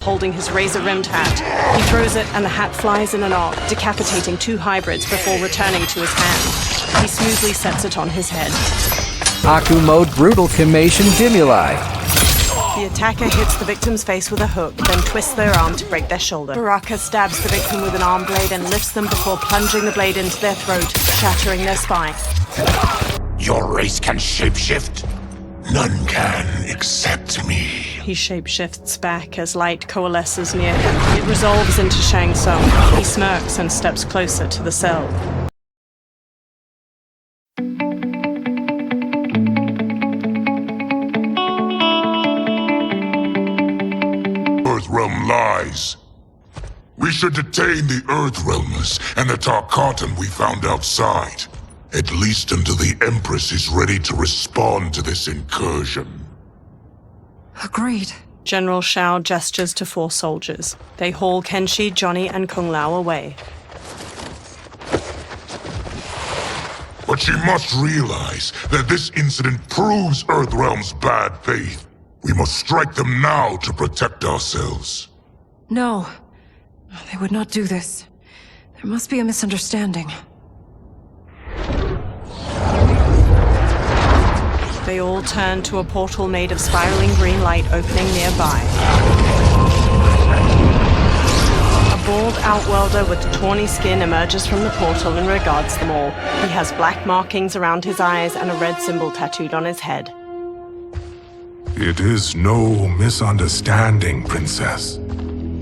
holding his razor-rimmed hat. He throws it and the hat flies in an arc, decapitating 2 hybrids before returning to his hand. He smoothly sets it on his head. Aku mode brutal cremation dimuli. The attacker hits the victim's face with a hook, then twists their arm to break their shoulder. Baraka stabs the victim with an arm blade and lifts them before plunging the blade into their throat, shattering their spine. Your race can shapeshift. None can except me. He shapeshifts back as light coalesces near him. It resolves into Shang Tsung. He smirks and steps closer to the cell. Earthrealm lies. We should detain the Earthrealmers and the Tarkatan we found outside. At least until the Empress is ready to respond to this incursion. Agreed. General Shao gestures to 4 soldiers. They haul Kenshi, Johnny, and Kung Lao away. But she must realize that this incident proves Earthrealm's bad faith. We must strike them now to protect ourselves. No. They would not do this. There must be a misunderstanding. They all turn to a portal made of spiraling green light opening nearby. A bald outworlder with tawny skin emerges from the portal and regards them all. He has black markings around his eyes and a red symbol tattooed on his head. It is no misunderstanding, Princess.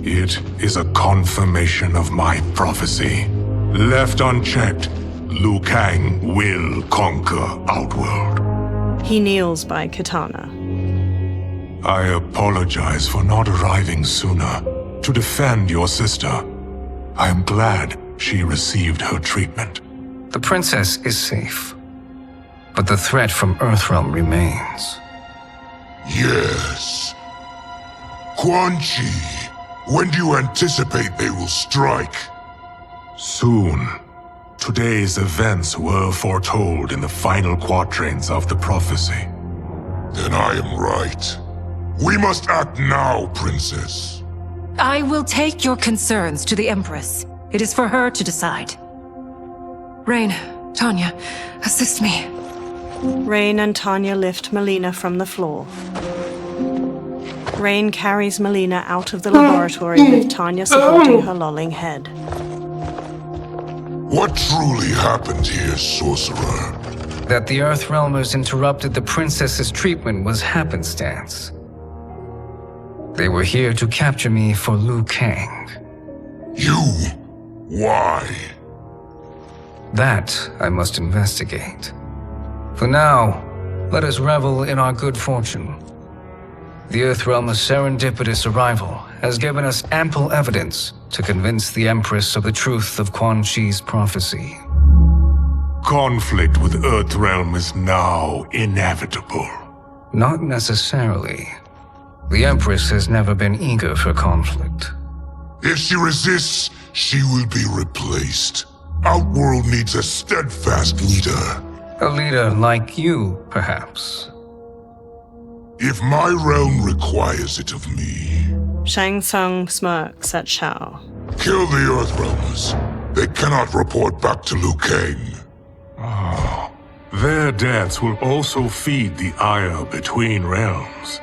It is a confirmation of my prophecy. Left unchecked, Liu Kang will conquer Outworld. He kneels by Katana. I apologize for not arriving sooner to defend your sister. I am glad she received her treatment. The princess is safe, but the threat from Earthrealm remains. Yes. Quan Chi, when do you anticipate they will strike? Soon. Today's events were foretold in the final quatrains of the prophecy. Then I am right. We must act now, Princess. I will take your concerns to the Empress. It is for her to decide. Rain, Tanya, assist me. Rain and Tanya lift Melina from the floor. Rain carries Melina out of the laboratory with Tanya supporting her lolling head. What truly happened here, sorcerer? That the Earthrealmers interrupted the princess's treatment was happenstance. They were here to capture me for Liu Kang. You? Why? That I must investigate. For now, let us revel in our good fortune. The Earthrealm's serendipitous arrival has given us ample evidence to convince the Empress of the truth of Quan Chi's prophecy. Conflict with Earthrealm is now inevitable. Not necessarily. The Empress has never been eager for conflict. If she resists, she will be replaced. Outworld needs a steadfast leader. A leader like you, perhaps. If my realm requires it of me. Shang Tsung smirks at Shao. Kill the Earthrealmers. They cannot report back to Liu Kang. Their deaths will also feed the ire between realms.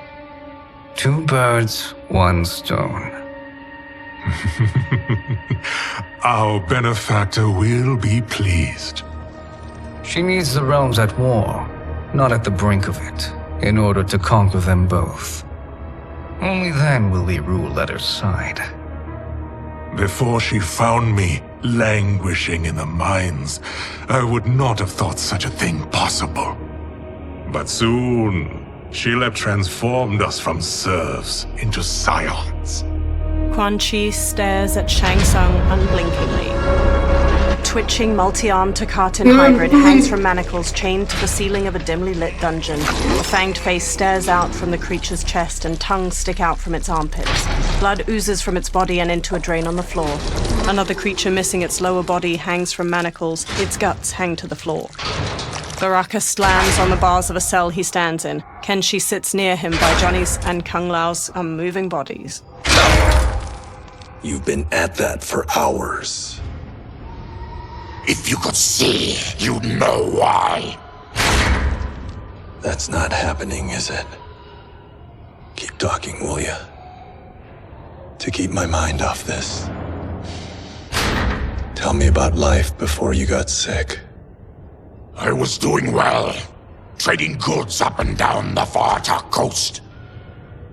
2 birds, 1 stone. Our benefactor will be pleased. She needs the realms at war, not at the brink of it, in order to conquer them both. Only then will we rule at her side. Before she found me languishing in the mines, I would not have thought such a thing possible. But soon, she'll have transformed us from serfs into scions. Quan Chi stares at Shang Tsung unblinkingly. A twitching, multi-armed Tarkatan hybrid hangs from manacles chained to the ceiling of a dimly lit dungeon. A fanged face stares out from the creature's chest and tongues stick out from its armpits. Blood oozes from its body and into a drain on the floor. Another creature missing its lower body hangs from manacles. Its guts hang to the floor. Baraka slams on the bars of a cell he stands in. Kenshi sits near him by Johnny's and Kung Lao's unmoving bodies. You've been at that for hours. If you could see, you'd know why. That's not happening, is it? Keep talking, will ya? To keep my mind off this. Tell me about life before you got sick. I was doing well, trading goods up and down the Varta coast.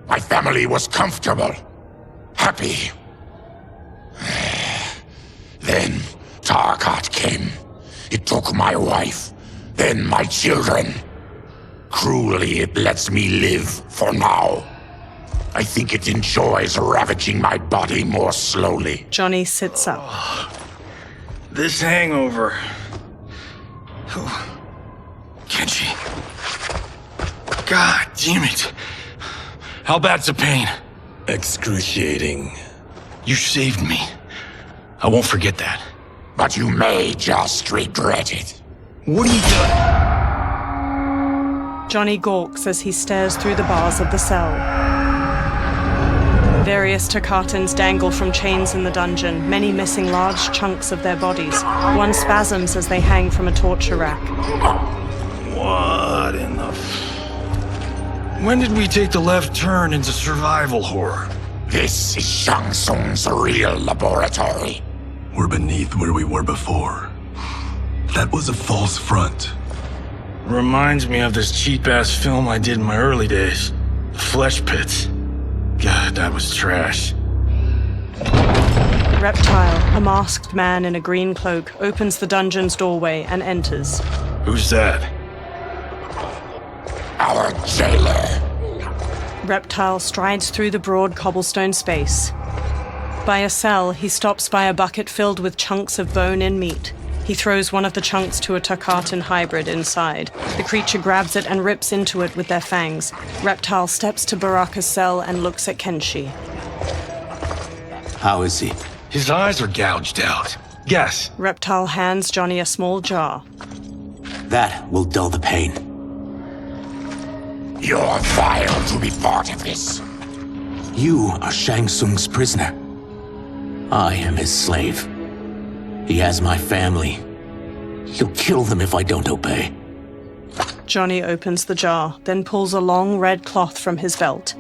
My family was comfortable, happy. Then Tarkat came. It took my wife, then my children. Cruelly, it lets me live for now. I think it enjoys ravaging my body more slowly. Johnny sits up. This hangover. Kenshi. God damn it. How bad's the pain? Excruciating. You saved me. I won't forget that. But you may just regret it. What are you doing? Johnny gawks as he stares through the bars of the cell. Various Takatans dangle from chains in the dungeon, many missing large chunks of their bodies. One spasms as they hang from a torture rack. What in the When did we take the left turn into survival horror? This is Shang Tsung's real laboratory. We're beneath where we were before. That was a false front. Reminds me of this cheap-ass film I did in my early days. Flesh Pits. God, that was trash. Reptile, a masked man in a green cloak, opens the dungeon's doorway and enters. Who's that? Our jailer. Reptile strides through the broad cobblestone space. By a cell, he stops by a bucket filled with chunks of bone and meat. He throws one of the chunks to a Takatan hybrid inside. The creature grabs it and rips into it with their fangs. Reptile steps to Baraka's cell and looks at Kenshi. How is he? His eyes are gouged out. Guess. Reptile hands Johnny a small jar. That will dull the pain. You're vile to be part of this. You are Shang Tsung's prisoner. I am his slave. He has my family. He'll kill them if I don't obey. Johnny opens the jar, then pulls a long red cloth from his belt.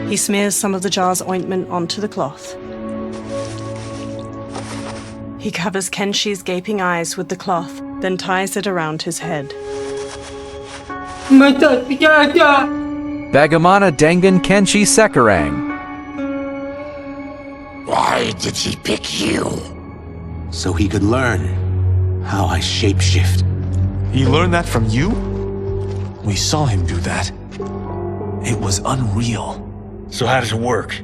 He smears some of the jar's ointment onto the cloth. He covers Kenshi's gaping eyes with the cloth, then ties it around his head. Bagamana Dengen Kenshi Sekarang. Why did he pick you? So he could learn how I shapeshift. He learned that from you? We saw him do that. It was unreal. So how does it work?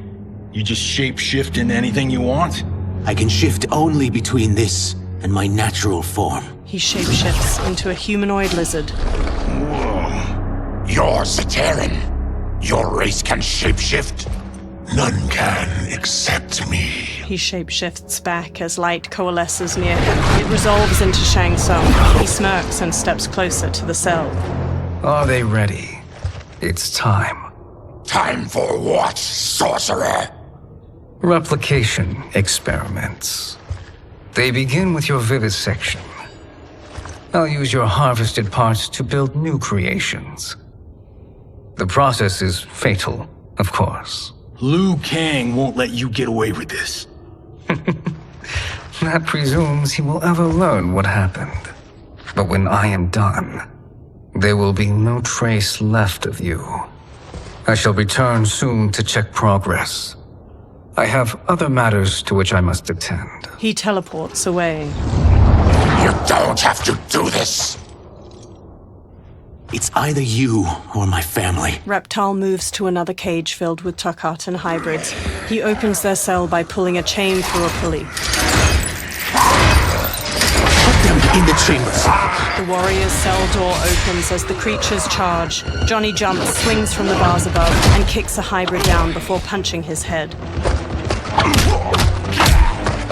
You just shape-shift into anything you want? I can shift only between this and my natural form. He shapeshifts into a humanoid lizard. Whoa. You're Zateran. Your race can shapeshift. None can except me. He shapeshifts back as light coalesces near him. It resolves into Shang Tsung. He smirks and steps closer to the cell. Are they ready? It's time. Time for what, sorcerer? Replication experiments. They begin with your vivisection. I'll use your harvested parts to build new creations. The process is fatal, of course. Liu Kang won't let you get away with this. That presumes he will ever learn what happened. But when I am done, there will be no trace left of you. I shall return soon to check progress. I have other matters to which I must attend. He teleports away. You don't have to do this. It's either you or my family. Reptile moves to another cage filled with Takatan hybrids. He opens their cell by pulling a chain through a pulley. Put them in the chambers. The warrior's cell door opens as the creatures charge. Johnny jumps, swings from the bars above, and kicks a hybrid down before punching his head.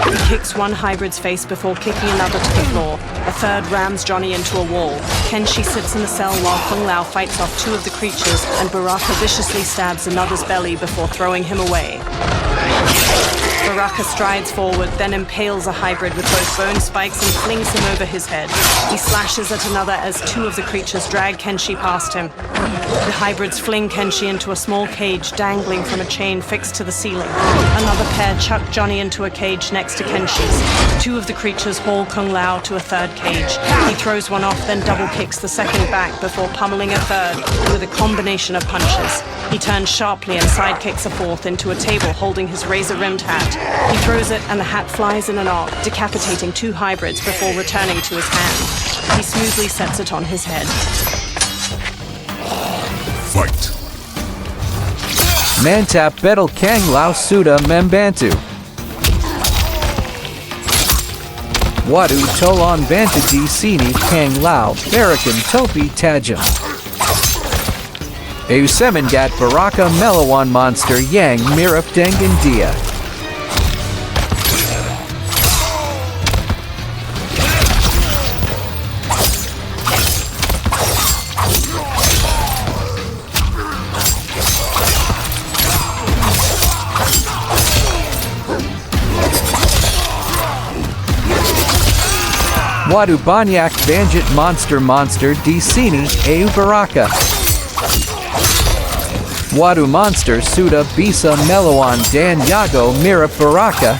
He kicks one hybrid's face before kicking another to the floor. A third rams Johnny into a wall. Kenshi sits in the cell while Kung Lao fights off two of the creatures, and Baraka viciously stabs another's belly before throwing him away. Baraka strides forward, then impales a hybrid with both bone spikes and flings him over his head. He slashes at another as two of the creatures drag Kenshi past him. The hybrids fling Kenshi into a small cage dangling from a chain fixed to the ceiling. Another pair chuck Johnny into a cage next to Kenshi's. Two of the creatures haul Kung Lao to a third cage. He throws one off, then double kicks the second back before pummeling a third with a combination of punches. He turns sharply and sidekicks a fourth into a table holding his razor-rimmed hat. He throws it and the hat flies in an arc, decapitating two hybrids before returning to his hand. He smoothly sets it on his head. Fight. Mantap Betel Kang Lao Suda Membantu. Wadu Tolon Vanta Di Sini Kang Lao Barakan Topi Tajam. Eusemengat Baraka Melawan Monster Yang Mirap Dengan Dia. Wadu Banyak Banjit Monster Di Sini Eu Baraka. Wadu Monster Suda Bisa Melawan Dan Yago Mirap Baraka.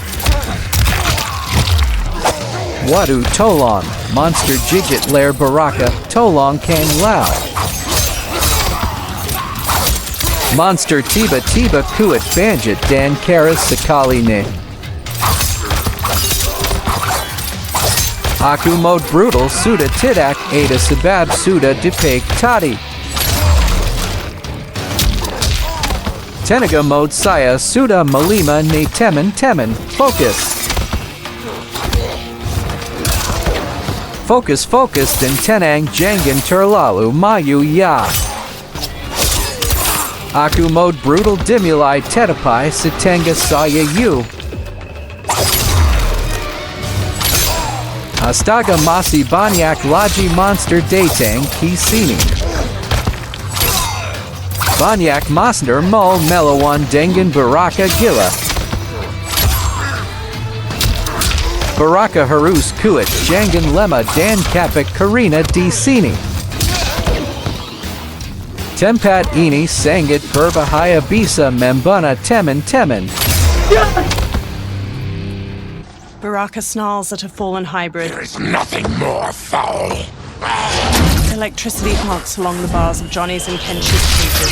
Wadu Tolong Monster Jigit Lair Baraka Tolong Kang Lao. Monster Tiba Kuat Banjit Dan Karas Sakali Ne. Aku Mode Brutal Suda Tidak Ada Sabab Suda Dipake Tadi. Tenaga Mode Saya Suda Malima Ne Temen Focus. Focus Dan Tenang Jangan Terlalu Mayu Ya. Aku Mode Brutal Dimulai Tetapai Setengah Saya Yu. Astaga Masih Banyak Lagi Monster Datang Ki Sini. Banyak Monster Mo Melawan Dengan Baraka Gila. Baraka Harus Kuat Jangan Lema Dan Kapak Karina Di Sini. Tempat Ini Sangat Berbahaya Bisa Membana Temen. Baraka snarls at a fallen hybrid. There is nothing more foul. Electricity arcs along the bars of Johnny's and Kenshi's cages.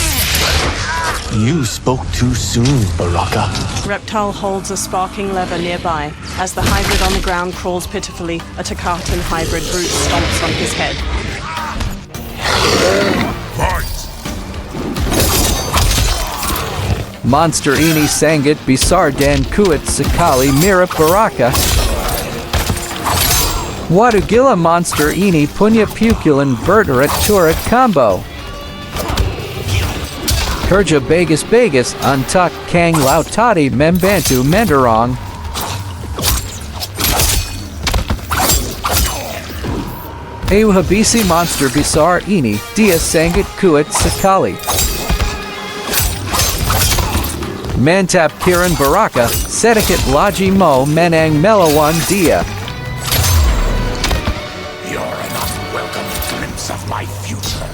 You spoke too soon, Baraka. Reptile holds a sparking lever nearby. As the hybrid on the ground crawls pitifully, a Takatan hybrid brute stomps on his head. Fight. Monster Ini Sangat Bisar Dan Kuat Sekali Mirap Baraka. Wadu Gila Monster Ini Punya Pukulan Verterat Turret Combo. Kerja Bagus Antak Kang Lao Tadi Membantu Menderong. Eu Habisi Monster Bisar Ini Dia Sangat Kuat Sekali. Mantap Kiran Baraka, Sedikit Laji Mo Menang Melawan Dia. You're an unwelcome glimpse of my future.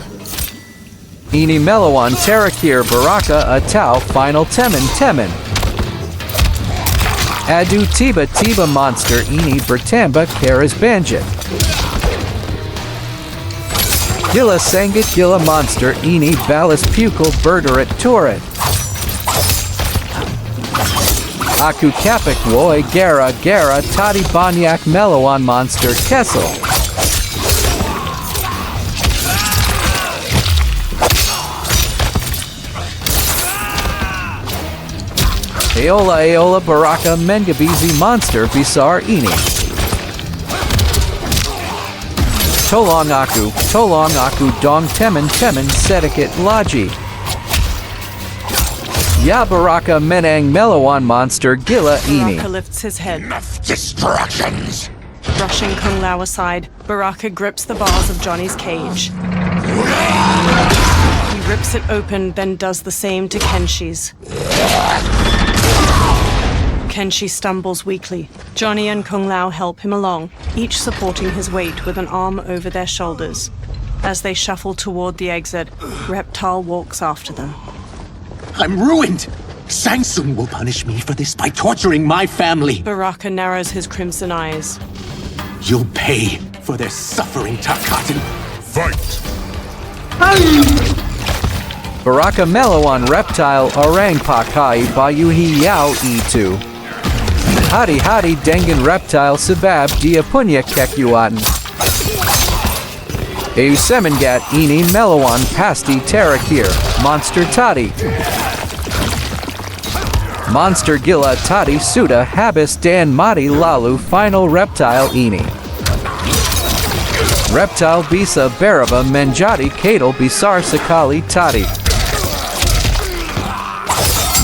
Ini Melawan Terakir Baraka Atau Final Temen. Adu Tiba Monster Ini Bertamba Karas Banjit. Gila Sangat Gila Monster Ini Balas Pukul Berderat Turret. Aku Kapak Woi Gara Tadi Banyak Melawan Monster Kessel. Aola Baraka Mengabizi Monster Bisar Ini. Tolong Aku Dong Temen Sedikit Laji. Ya Baraka Menang Melawan Monster Gila Ini. Baraka lifts his head. Enough distractions. Brushing Kung Lao aside, Baraka grips the bars of Johnny's cage. He rips it open, then does the same to Kenshi's. Kenshi stumbles weakly. Johnny and Kung Lao help him along, each supporting his weight with an arm over their shoulders. As they shuffle toward the exit, Reptile walks after them. I'm ruined! Shang Tsung will punish me for this by torturing my family. Baraka narrows his crimson eyes. You'll pay for their suffering, Tarkatan. Fight! Baraka Mellow on Reptile Orang Pakai Bayuhi Yao E2. Hati Hati Dengan Reptile Sebab Dia Punya Kekuatan. Semengat Ini Melawan Pasti Terakir Monster Tadi. Monster Gila Tadi Sudah Habis Dan Mati Lalu Final Reptile Ini. Reptile Bisa Beraba Menjadi Kadal Besar Sekali Tadi.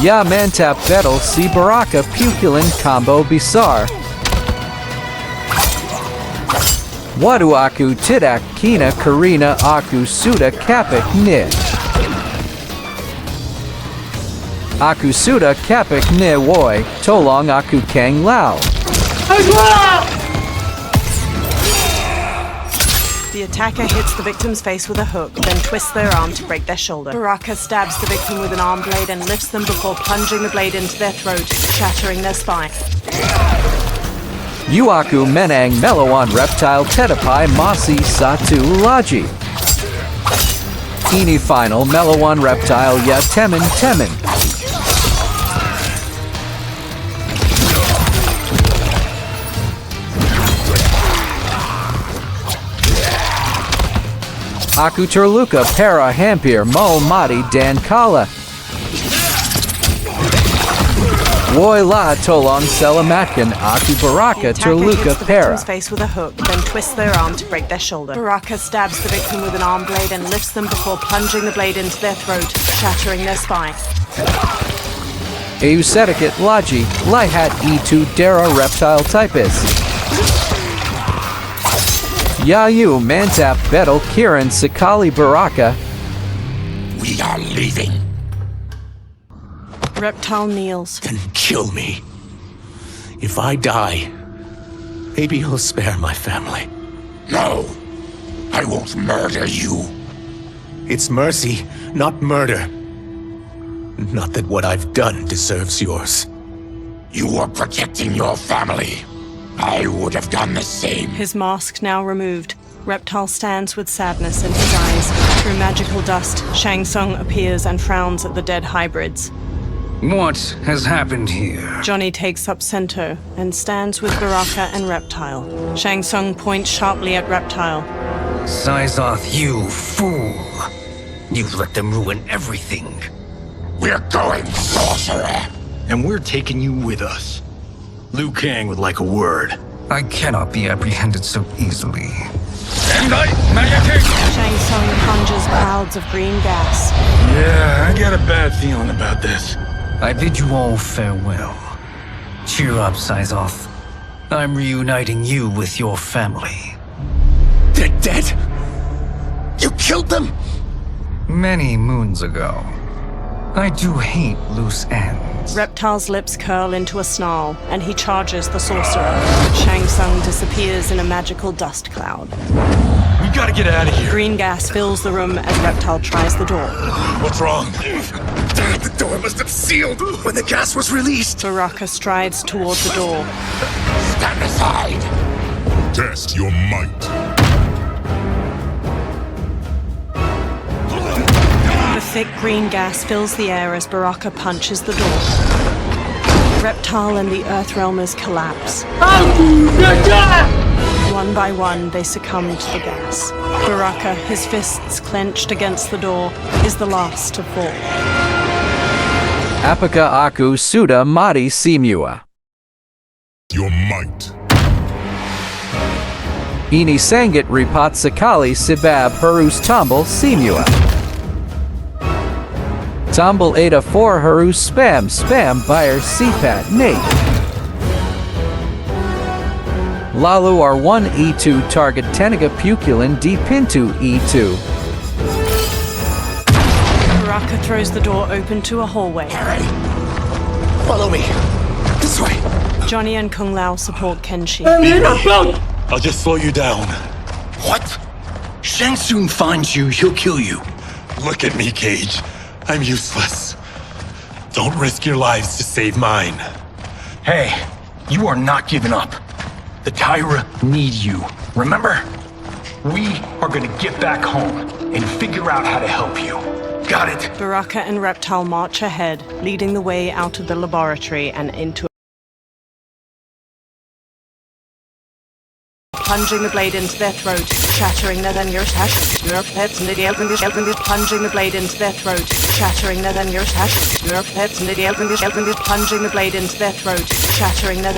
Ya Mantap Betel Si Baraka Pukulin Combo Besar. Wadu Aku Tidak Kina Karina Aku Sudah Kapik Ni. Aku Sudah Kapik Ni Woi Tolong Aku Kang Lao. The attacker hits the victim's face with a hook, then twists their arm to break their shoulder. Baraka stabs the victim with an arm blade and lifts them before plunging the blade into their throat, shattering their spine. Yuaku Menang Melawan Reptile Tetapai Masi Satu Laji. Ini Final Melawan Reptile Ya Temen Temen. Aku Terluka Para Hampir Mo Mati Dan Kala. Woi La Tolong Selamatkan Aku Baraka Terluka Para. Hits the victim's face with a hook, then twists their arm to break their shoulder. Baraka stabs the victim with an arm blade and lifts them before plunging the blade into their throat, shattering their spine. Sedikat Laji Lihat E2 Dara Reptile Typus. Yayu Mantap Betel Kiran Sekali Baraka. We are leaving. Reptile kneels. Then kill me. If I die, maybe you'll spare my family. No, I won't murder you. It's mercy, not murder. Not that what I've done deserves yours. You are protecting your family. I would have done the same. His mask now removed, Reptile stands with sadness in his eyes. Through magical dust, Shang Tsung appears and frowns at the dead hybrids. What has happened here? Johnny takes up Sento and stands with Baraka and Reptile. Shang Tsung points sharply at Reptile. Sizoth, you fool! You let them ruin everything. We're going, sorcerer. And we're taking you with us. Liu Kang would like a word. I cannot be apprehended so easily. Shang Tsung conjures clouds of green gas. Yeah, I got a bad feeling about this. I bid you all farewell. Cheer up, Sizoth. I'm reuniting you with your family. They're dead? You killed them? Many moons ago. I do hate loose ends. Reptile's lips curl into a snarl, and he charges the sorcerer. Shang Tsung disappears in a magical dust cloud. We gotta get out of here. Green gas fills the room as Reptile tries the door. What's wrong? The door must have sealed when the gas was released. Baraka strides toward the door. Stand aside. Test your might. The thick green gas fills the air as Baraka punches the door. Reptile and the Earthrealmers collapse. One by one, they succumb to the gas. Baraka, his fists clenched against the door, is the last to fall. Apaka Aku Suda Mati Simua. Your might. Ini Sangat Ripat Sekali Sibab Harus Tombol Simua. Tombol Ada 4 Harus Spam Buyer Sipat Nate. Lalu R1 E2 Target Tenaga Pukulin D Pintu E2. Baraka throws the door open to a hallway. Harry, follow me. The This way. Johnny and Kung Lao support Kenshi. I'll just slow you down. What? Shang Tsung finds you, he'll kill you. Look at me, Cage. I'm useless. Don't risk your lives to save mine. Hey, you are not giving up. The Tyra need you, remember? We are gonna get back home and figure out how to help you. Got it? Baraka and Reptile march ahead, leading the way out of the laboratory and into plunging the blade into their throat, shattering their plunging the blade into their throat, shattering their plunging the blade into their throat, shattering their